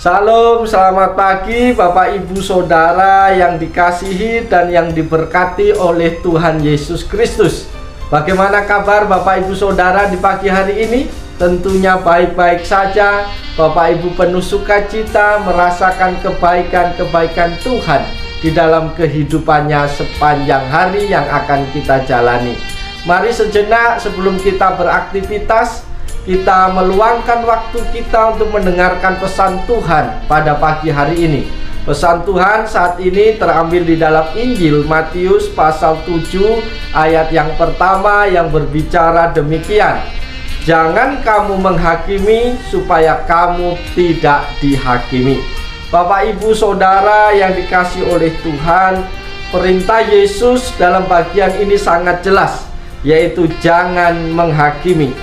Salam, selamat pagi Bapak Ibu Saudara yang dikasihi dan yang diberkati oleh Tuhan Yesus Kristus. Bagaimana kabar Bapak Ibu Saudara di pagi hari ini? Tentunya baik-baik saja. Bapak Ibu penuh sukacita merasakan kebaikan-kebaikan Tuhan di dalam kehidupannya sepanjang hari yang akan kita jalani. Mari sejenak sebelum kita beraktivitas, kita meluangkan waktu kita untuk mendengarkan pesan Tuhan pada pagi hari ini. Pesan Tuhan saat ini terambil di dalam Injil Matius pasal 7 ayat yang pertama yang berbicara demikian. Jangan kamu menghakimi supaya kamu tidak dihakimi. Bapak Ibu Saudara yang dikasihi oleh Tuhan, perintah Yesus dalam bagian ini sangat jelas, yaitu jangan menghakimi.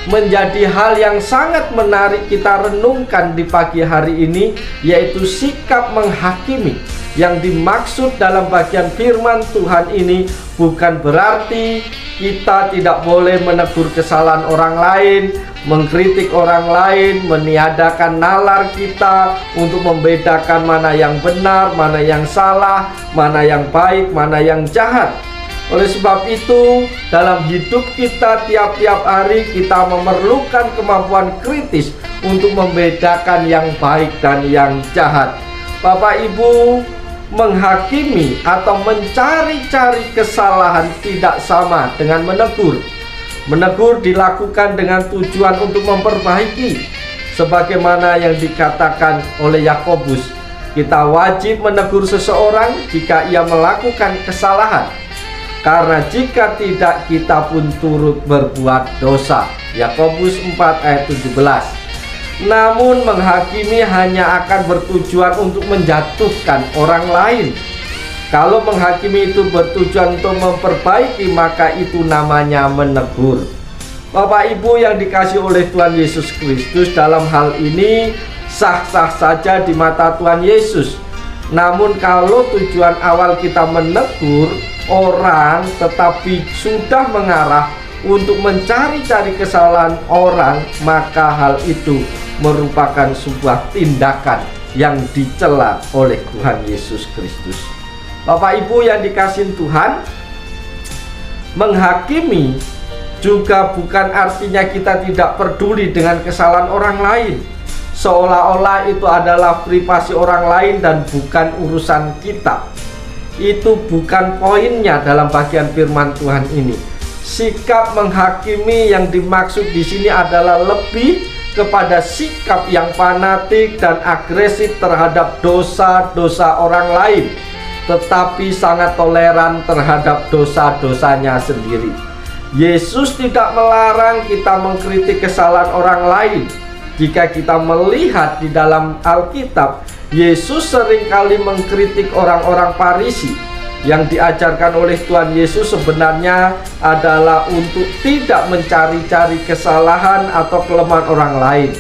Menjadi hal yang sangat menarik kita renungkan di pagi hari ini, yaitu sikap menghakimi. Yang dimaksud dalam bagian firman Tuhan ini bukan berarti kita tidak boleh menegur kesalahan orang lain, mengkritik orang lain, meniadakan nalar kita untuk membedakan mana yang benar, mana yang salah, mana yang baik, mana yang jahat. Oleh sebab itu, dalam hidup kita tiap-tiap hari kita memerlukan kemampuan kritis untuk membedakan yang baik dan yang jahat. Bapak Ibu, menghakimi atau mencari-cari kesalahan tidak sama dengan menegur. Menegur dilakukan dengan tujuan untuk memperbaiki. Sebagaimana yang dikatakan oleh Yakobus, kita wajib menegur seseorang jika ia melakukan kesalahan. Karena jika tidak, kita pun turut berbuat dosa. Yakobus 4 ayat 17. Namun menghakimi hanya akan bertujuan untuk menjatuhkan orang lain. Kalau menghakimi itu bertujuan untuk memperbaiki, maka itu namanya menegur. Bapak Ibu yang dikasihi oleh Tuhan Yesus Kristus, dalam hal ini sah-sah saja di mata Tuhan Yesus. Namun kalau tujuan awal kita menegur orang tetapi sudah mengarah untuk mencari-cari kesalahan orang, maka hal itu merupakan sebuah tindakan yang dicela oleh Tuhan Yesus Kristus. Bapak Ibu yang dikasihi Tuhan, menghakimi juga bukan artinya kita tidak peduli dengan kesalahan orang lain, seolah-olah itu adalah privasi orang lain dan bukan urusan kita. Itu bukan poinnya dalam bagian firman Tuhan ini. Sikap menghakimi yang dimaksud di sini adalah lebih kepada sikap yang fanatik dan agresif terhadap dosa-dosa orang lain, tetapi sangat toleran terhadap dosa-dosanya sendiri. Yesus tidak melarang kita mengkritik kesalahan orang lain. Jika kita melihat di dalam Alkitab, Yesus seringkali mengkritik orang-orang Farisi. Yang diajarkan oleh Tuhan Yesus sebenarnya adalah untuk tidak mencari-cari kesalahan atau kelemahan orang lain.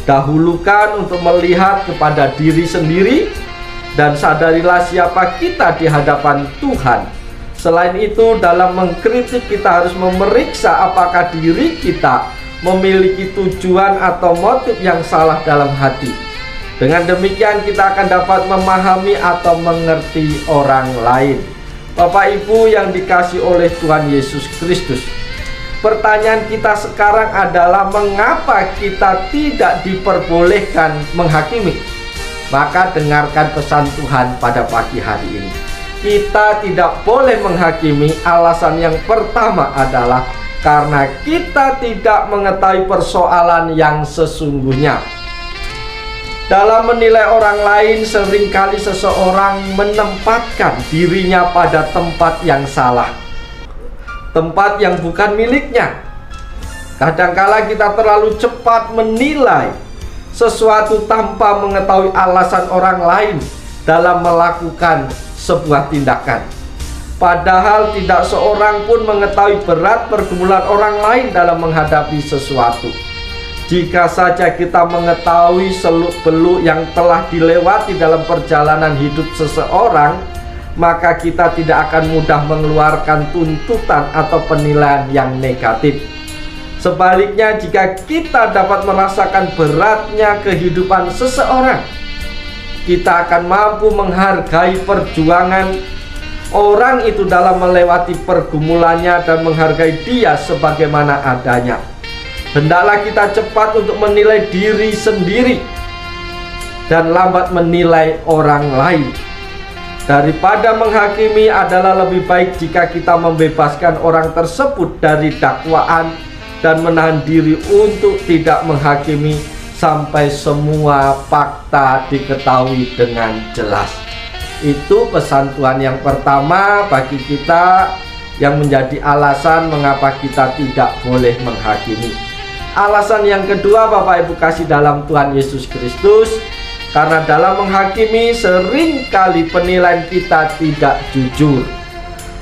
Dahulukan untuk melihat kepada diri sendiri dan sadarilah siapa kita di hadapan Tuhan. Selain itu, dalam mengkritik kita harus memeriksa apakah diri kita memiliki tujuan atau motif yang salah dalam hati. Dengan demikian kita akan dapat memahami atau mengerti orang lain. Bapak Ibu yang dikasihi oleh Tuhan Yesus Kristus, pertanyaan kita sekarang adalah mengapa kita tidak diperbolehkan menghakimi? Maka dengarkan pesan Tuhan pada pagi hari ini. Kita tidak boleh menghakimi. Alasan yang pertama adalah karena kita tidak mengetahui persoalan yang sesungguhnya. Dalam menilai orang lain, seringkali seseorang menempatkan dirinya pada tempat yang salah, tempat yang bukan miliknya. Kadangkala kita terlalu cepat menilai sesuatu tanpa mengetahui alasan orang lain dalam melakukan sebuah tindakan. Padahal tidak seorang pun mengetahui berat pergumulan orang lain dalam menghadapi sesuatu. Jika saja kita mengetahui seluk-beluk yang telah dilewati dalam perjalanan hidup seseorang, maka kita tidak akan mudah mengeluarkan tuntutan atau penilaian yang negatif. Sebaliknya, jika kita dapat merasakan beratnya kehidupan seseorang, kita akan mampu menghargai perjuangan orang itu dalam melewati pergumulannya dan menghargai dia sebagaimana adanya. Hendaklah kita cepat untuk menilai diri sendiri dan lambat menilai orang lain. Daripada menghakimi, adalah lebih baik jika kita membebaskan orang tersebut dari dakwaan dan menahan diri untuk tidak menghakimi sampai semua fakta diketahui dengan jelas. Itu pesan Tuhan yang pertama bagi kita, yang menjadi alasan mengapa kita tidak boleh menghakimi. Alasan yang kedua, Bapak Ibu kasih dalam Tuhan Yesus Kristus, karena dalam menghakimi seringkali penilaian kita tidak jujur.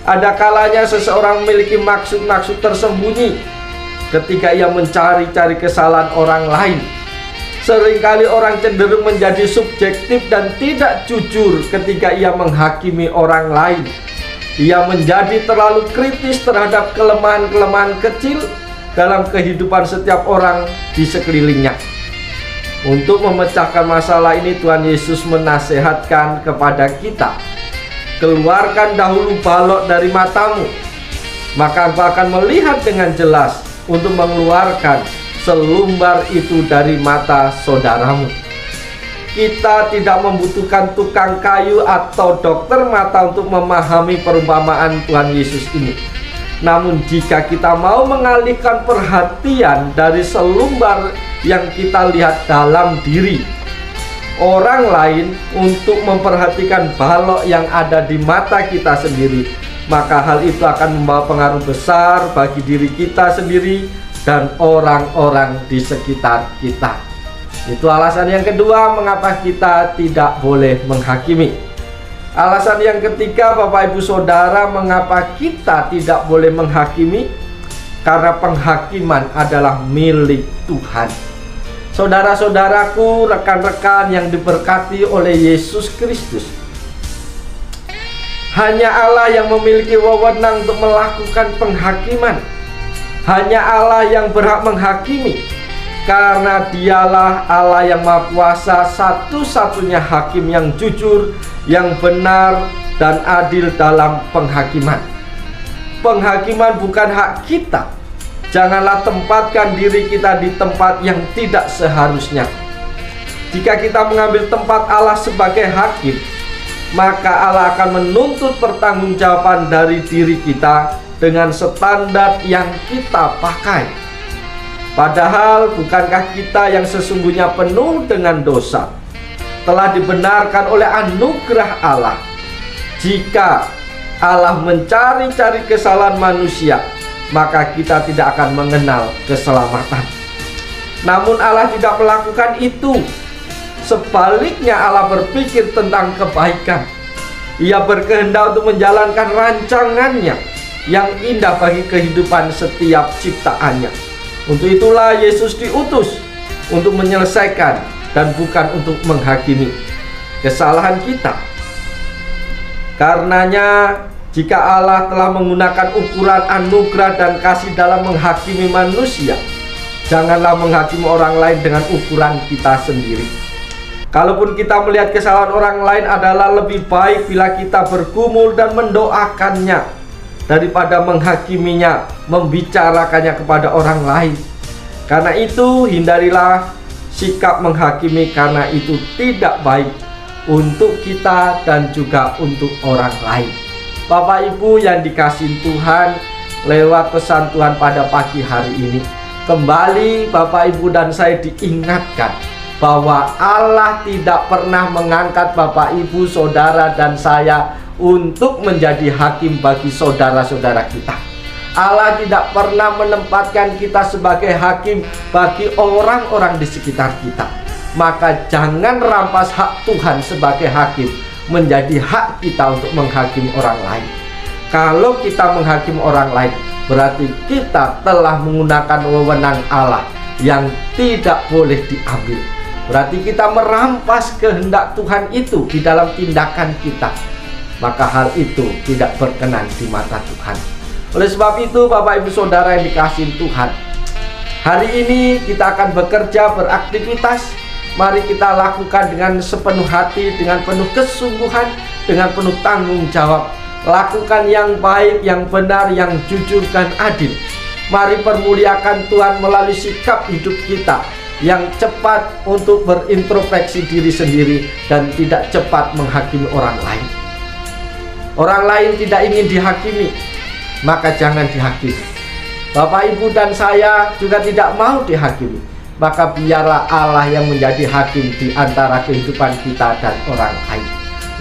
Ada kalanya seseorang memiliki maksud-maksud tersembunyi ketika ia mencari-cari kesalahan orang lain. Seringkali orang cenderung menjadi subjektif dan tidak jujur ketika ia menghakimi orang lain. Ia menjadi terlalu kritis terhadap kelemahan-kelemahan kecil dalam kehidupan setiap orang di sekelilingnya. Untuk memecahkan masalah ini, Tuhan Yesus menasihatkan kepada kita, keluarkan dahulu balok dari matamu, maka engkau akan melihat dengan jelas untuk mengeluarkan selumbar itu dari mata saudaramu. Kita tidak membutuhkan tukang kayu atau dokter mata untuk memahami perumpamaan Tuhan Yesus ini. Namun jika kita mau mengalihkan perhatian dari selumbar yang kita lihat dalam diri orang lain untuk memperhatikan balok yang ada di mata kita sendiri, maka hal itu akan membawa pengaruh besar bagi diri kita sendiri dan orang-orang di sekitar kita. Itu alasan yang kedua mengapa kita tidak boleh menghakimi. Alasan yang ketiga, Bapak Ibu Saudara, mengapa kita tidak boleh menghakimi? Karena penghakiman adalah milik Tuhan. Saudara-saudaraku, rekan-rekan yang diberkati oleh Yesus Kristus, hanya Allah yang memiliki wewenang untuk melakukan penghakiman. Hanya Allah yang berhak menghakimi, karena dialah Allah yang Maha Kuasa, satu-satunya hakim yang jujur, yang benar dan adil dalam penghakiman. Penghakiman bukan hak kita. Janganlah tempatkan diri kita di tempat yang tidak seharusnya. Jika kita mengambil tempat Allah sebagai hakim, maka Allah akan menuntut pertanggungjawaban dari diri kita dengan standar yang kita pakai. Padahal bukankah kita yang sesungguhnya penuh dengan dosa telah dibenarkan oleh anugerah Allah? Jika Allah mencari-cari kesalahan manusia, maka kita tidak akan mengenal keselamatan. Namun Allah tidak melakukan itu. Sebaliknya, Allah berpikir tentang kebaikan. Ia berkehendak untuk menjalankan rancangannya yang indah bagi kehidupan setiap ciptaannya. Untuk itulah Yesus diutus untuk menyelesaikan dan bukan untuk menghakimi kesalahan kita. Karenanya, jika Allah telah menggunakan ukuran anugerah dan kasih dalam menghakimi manusia, janganlah menghakimi orang lain dengan ukuran kita sendiri. Kalaupun kita melihat kesalahan orang lain, adalah lebih baik bila kita bergumul dan mendoakannya daripada menghakiminya, membicarakannya kepada orang lain. Karena itu, hindarilah sikap menghakimi, karena itu tidak baik untuk kita dan juga untuk orang lain. Bapak Ibu yang dikasihi Tuhan, lewat pesan Tuhan pada pagi hari ini, kembali Bapak Ibu dan saya diingatkan bahwa Allah tidak pernah mengangkat Bapak Ibu, Saudara dan saya untuk menjadi hakim bagi saudara-saudara kita. Allah tidak pernah menempatkan kita sebagai hakim bagi orang-orang di sekitar kita. Maka jangan rampas hak Tuhan sebagai hakim menjadi hak kita untuk menghakimi orang lain. Kalau kita menghakimi orang lain, berarti kita telah menggunakan wewenang Allah yang tidak boleh diambil. Berarti kita merampas kehendak Tuhan itu di dalam tindakan kita. Maka hal itu tidak berkenan di mata Tuhan. Oleh sebab itu, Bapak Ibu Saudara yang dikasihi Tuhan, Hari ini kita akan bekerja, beraktivitas. Mari kita lakukan dengan sepenuh hati, dengan penuh kesungguhan, dengan penuh tanggung jawab. Lakukan yang baik, yang benar, yang jujur dan adil. Mari permuliakan Tuhan melalui sikap hidup kita yang cepat untuk berintrospeksi diri sendiri dan tidak cepat menghakimi orang lain. Orang lain tidak ingin dihakimi, maka jangan dihakimi. Bapak, Ibu, dan saya juga tidak mau dihakimi, maka biarlah Allah yang menjadi hakim di antara kehidupan kita dan orang lain.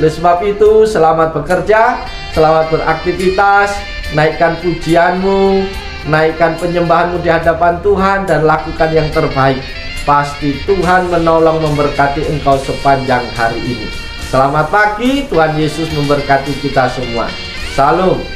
Oleh sebab itu, selamat bekerja, selamat beraktivitas, naikkan pujianmu, naikkan penyembahanmu di hadapan Tuhan, dan lakukan yang terbaik. Pasti Tuhan menolong memberkati engkau sepanjang hari ini. Selamat pagi, Tuhan Yesus memberkati kita semua. Salam.